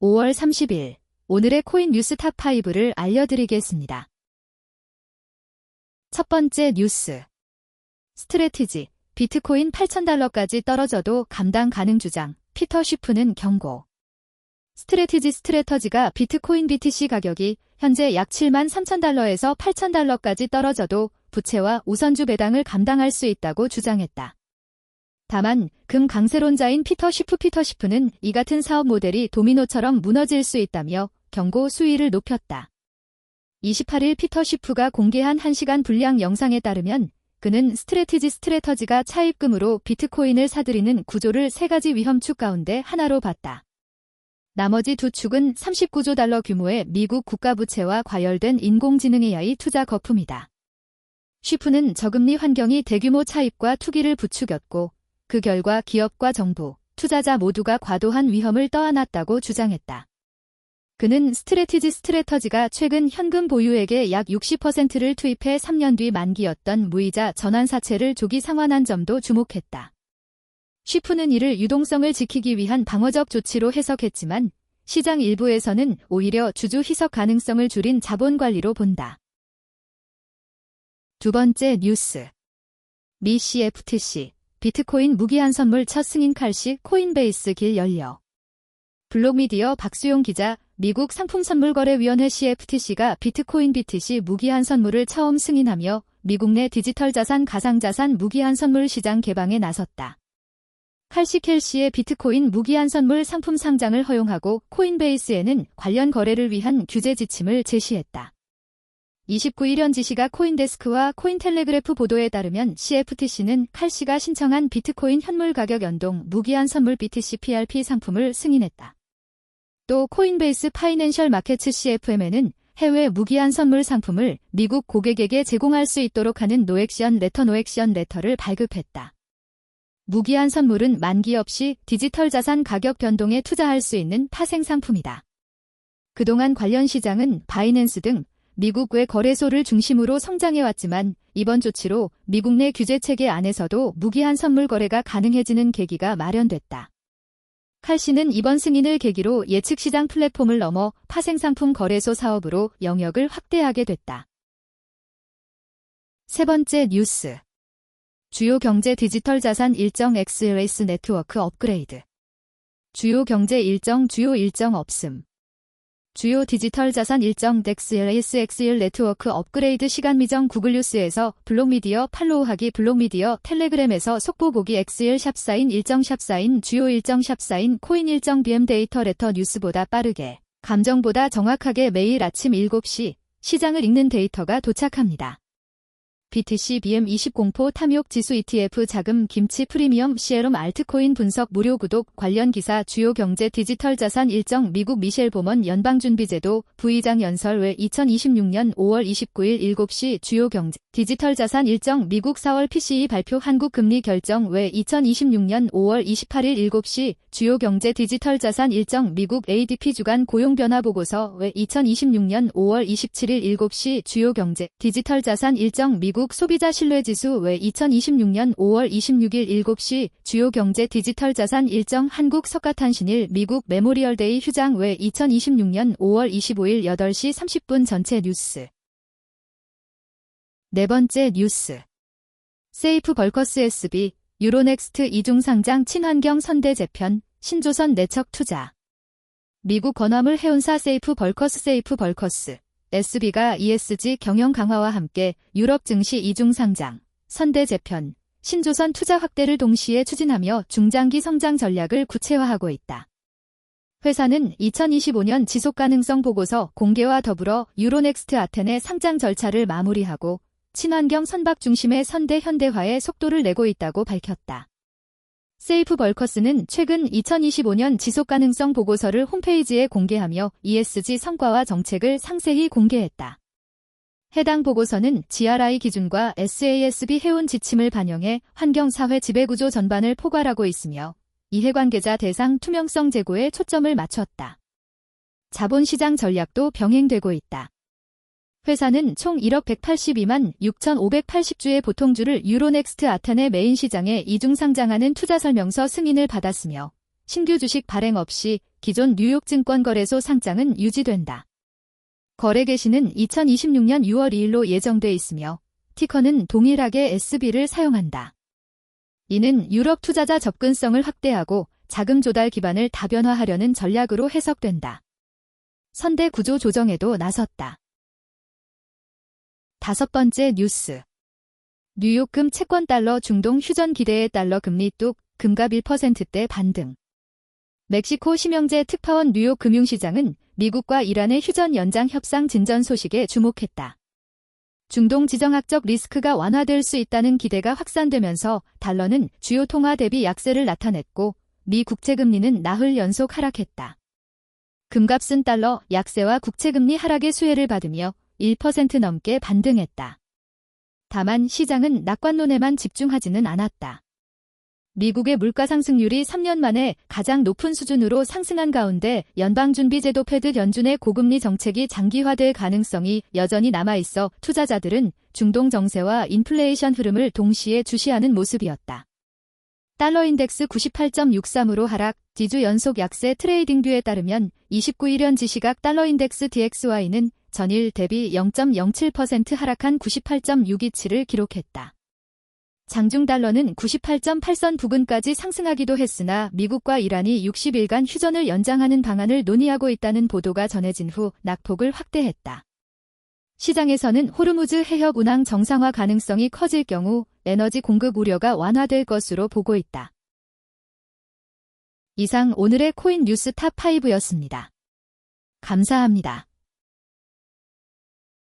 5월 30일 오늘의 코인 뉴스 탑5를 알려드리겠습니다. 첫 번째 뉴스. 스트래티지, 비트코인 8,000달러까지 떨어져도 감당 가능 주장, 피터 쉬프는 경고. 스트래터지가 비트코인 BTC 가격이 현재 약 73,000달러에서 8,000달러까지 떨어져도 부채와 우선주 배당을 감당할 수 있다고 주장했다. 다만 금 강세론자인 피터 쉬프는 이 같은 사업 모델이 도미노처럼 무너질 수 있다며 경고 수위를 높였다. 28일 피터 쉬프가 공개한 1시간 분량 영상에 따르면 그는 스트래터지가 차입금으로 비트코인을 사들이는 구조를 3가지 위험축 가운데 하나로 봤다. 나머지 두 축은 39조 달러 규모의 미국 국가부채와 과열된 인공지능 AI 투자 거품이다. 쉬프는 저금리 환경이 대규모 차입과 투기를 부추겼고 그 결과 기업과 정부, 투자자 모두가 과도한 위험을 떠안았다고 주장했다. 그는 스트래터지가 최근 현금 보유액의 약 60%를 투입해 3년 뒤 만기였던 무이자 전환사채를 조기 상환한 점도 주목했다. 쉬프는 이를 유동성을 지키기 위한 방어적 조치로 해석했지만 시장 일부에서는 오히려 주주 희석 가능성을 줄인 자본 관리로 본다. 두 번째 뉴스. 미 CFTC, 비트코인 무기한 선물 첫 승인 칼시 코인베이스 길 열려. 블록미디어 박수용 기자, 미국 상품선물거래위원회 CFTC가 비트코인 BTC 무기한 선물을 처음 승인하며 미국 내 디지털 자산 가상자산 무기한 선물 시장 개방에 나섰다. 칼시의 비트코인 무기한 선물 상품 상장을 허용하고 코인베이스에는 관련 거래를 위한 규제 지침을 제시했다. 29일 현지 시각 코인데스크와 코인텔레그래프 보도에 따르면 CFTC는 칼시가 신청한 비트코인 현물 가격 연동 무기한 선물 BTC PRP 상품을 승인했다. 또 코인베이스 파이낸셜 마켓츠 CFM에는 해외 무기한 선물 상품을 미국 고객에게 제공할 수 있도록 하는 노액션 레터를 발급했다. 무기한 선물은 만기 없이 디지털 자산 가격 변동에 투자할 수 있는 파생 상품이다. 그동안 관련 시장은 바이낸스 등 미국 외 거래소를 중심으로 성장해왔지만 이번 조치로 미국 내 규제 체계 안에서도 무기한 선물 거래가 가능해지는 계기가 마련됐다. 칼시는 이번 승인을 계기로 예측 시장 플랫폼을 넘어 파생상품 거래소 사업으로 영역을 확대하게 됐다. 세 번째 뉴스. 주요 경제 디지털 자산 일정 XLS 네트워크 업그레이드. 주요 경제 일정 없음. 주요 디지털 자산 일정 XL 네트워크 업그레이드 시간 미정 구글 뉴스에서 블록미디어 팔로우하기 블록미디어 텔레그램에서 속보 보기 XL 샵사인 일정 샵사인 주요 일정 샵사인 코인 일정 BM 데이터 레터 뉴스보다 빠르게 감정보다 정확하게 매일 아침 7시 시장을 읽는 데이터가 도착합니다. BTC BM20 공포 탐욕 지수 ETF 자금 김치 프리미엄 CLM 알트코인 분석 무료 구독 관련 기사 주요 경제 디지털 자산 일정 미국 미셸 보먼 연방준비제도 부의장 연설 외 2026년 5월 29일 7시 주요 경제 디지털 자산 일정 미국 4월 PCE 발표 한국 금리 결정 외 2026년 5월 28일 7시 주요 경제 디지털 자산 일정 미국 ADP 주간 고용 변화 보고서 외 2026년 5월 27일 7시 주요 경제 디지털 자산 일정 미국 소비자 신뢰지수 외 2026년 5월 26일 7시 주요 경제 디지털 자산 일정 한국 석가탄신일 미국 메모리얼데이 휴장 외 2026년 5월 25일 8시 30분 전체 뉴스. 네 번째 뉴스. 세이프 벌커스 SB, 유로넥스트 이중상장 친환경 선대 재편, 신조선 내척 투자. 미국 건화물 해운사 세이프 벌커스 SB가 ESG 경영 강화와 함께 유럽 증시 이중 상장, 선대 재편, 신조선 투자 확대를 동시에 추진하며 중장기 성장 전략을 구체화하고 있다. 회사는 2025년 지속가능성 보고서 공개와 더불어 유로넥스트 아텐의 상장 절차를 마무리하고 친환경 선박 중심의 선대 현대화에 속도를 내고 있다고 밝혔다. 세이프 벌커스는 최근 2025년 지속가능성 보고서를 홈페이지에 공개하며 ESG 성과와 정책을 상세히 공개했다. 해당 보고서는 GRI 기준과 SASB 해운 지침을 반영해 환경사회 지배구조 전반을 포괄하고 있으며 이해관계자 대상 투명성 제고에 초점을 맞췄다. 자본시장 전략도 병행되고 있다. 회사는 총 1억 182만 6,580주의 보통주를 유로넥스트 아텐의 메인 시장에 이중 상장하는 투자 설명서 승인을 받았으며 신규 주식 발행 없이 기존 뉴욕 증권거래소 상장은 유지된다. 거래 개시는 2026년 6월 2일로 예정돼 있으며 티커는 동일하게 SB를 사용한다. 이는 유럽 투자자 접근성을 확대하고 자금 조달 기반을 다변화하려는 전략으로 해석된다. 선대 구조 조정에도 나섰다. 5번째 뉴스. 뉴욕금 채권 달러 중동 휴전 기대의 달러 금리 뚝 금값 1%대 반등. 멕시코 심영재 특파원 뉴욕 금융시장은 미국과 이란의 휴전 연장 협상 진전 소식에 주목했다. 중동 지정학적 리스크가 완화될 수 있다는 기대가 확산되면서 달러는 주요 통화 대비 약세를 나타냈고 미 국채금리는 나흘 연속 하락했다. 금값은 달러 약세와 국채금리 하락의 수혜를 받으며 1% 넘게 반등했다. 다만 시장은 낙관론에만 집중하지는 않았다. 미국의 물가 상승률이 3년 만에 가장 높은 수준으로 상승한 가운데 연방준비제도 패드 연준의 고금리 정책이 장기화될 가능성이 여전히 남아있어 투자자들은 중동 정세와 인플레이션 흐름을 동시에 주시하는 모습이었다. 달러 인덱스 98.63으로 하락, 지주 연속 약세 트레이딩뷰에 따르면 29일현 지시각 달러 인덱스 DXY는 전일 대비 0.07% 하락한 98.627을 기록했다. 장중 달러는 98.8선 부근까지 상승하기도 했으나 미국과 이란이 60일간 휴전을 연장하는 방안을 논의하고 있다는 보도가 전해진 후 낙폭을 확대했다. 시장에서는 호르무즈 해협 운항 정상화 가능성이 커질 경우 에너지 공급 우려가 완화될 것으로 보고 있다. 이상 오늘의 코인 뉴스 탑5였습니다. 감사합니다.